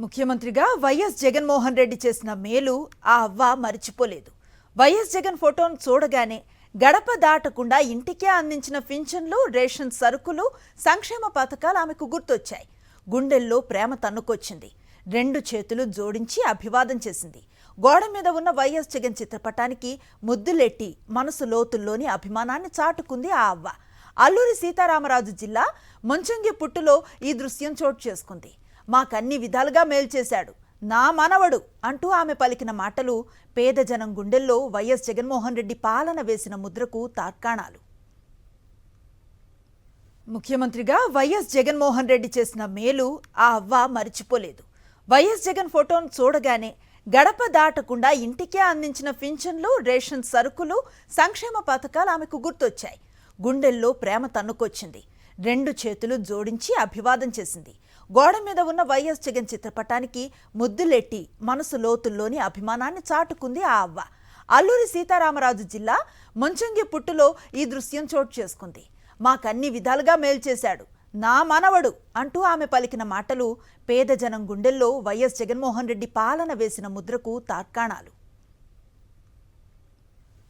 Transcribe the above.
ముఖ్యమంత్రిగా వైఎస్ జగన్మోహన్ రెడ్డి చేసిన మేలు ఆ అవ్వ మరిచిపోలేదు. వైఎస్ జగన్ ఫోటోను చూడగానే గడప దాటకుండా ఇంటికే అందించిన పింఛన్లు, రేషన్ సరుకులు, సంక్షేమ పథకాలు ఆమెకు గుర్తొచ్చాయి. గుండెల్లో ప్రేమ తన్నుకొచ్చింది. రెండు చేతులు జోడించి అభివాదం చేసింది. గోడ మీద ఉన్న వైఎస్ జగన్ చిత్రపటానికి ముద్దులెట్టి మనసు లోతుల్లోని అభిమానాన్ని చాటుకుంది ఆ అవ్వ. అల్లూరి సీతారామరాజు జిల్లా ముంచంగిపుట్టులో ఈ దృశ్యం చోటు చేసుకుంది. మాకన్ని విధాలుగా మేలు చేశాడు, నా మనవడు అంటూ ఆమె పలికిన మాటలు పేద జనం గుండెల్లో వైఎస్ జగన్మోహన్ రెడ్డి పాలన వేసిన ముద్రకు తార్కాణాలు. ముఖ్యమంత్రిగా వైఎస్ జగన్మోహన్ రెడ్డి చేసిన మేలు ఆ అవ్వ మరిచిపోలేదు. వైఎస్ జగన్ ఫోటోను చూడగానే గడప దాటకుండా ఇంటికే అందించిన పింఛన్లు, రేషన్ సరుకులు, సంక్షేమ పథకాలు ఆమెకు గుర్తొచ్చాయి. గుండెల్లో ప్రేమ తన్నుకొచ్చింది. రెండు చేతులు జోడించి అభివాదం చేసింది. గోడ మీద ఉన్న వైఎస్ జగన్ చిత్రపటానికి ముద్దులెట్టి మనసు లోతుల్లోని అభిమానాన్ని చాటుకుంది ఆ అవ్వ. అల్లూరి సీతారామరాజు జిల్లా ముంచంగిపుట్టులో ఈ దృశ్యం చోటు చేసుకుంది. మాకన్ని విధాలుగా మేలు చేశాడు, నా మనవడు అంటూ ఆమె పలికిన మాటలు పేద జనం గుండెల్లో వైఎస్ జగన్మోహన్ రెడ్డి పాలన వేసిన ముద్రకు తార్కాణాలు.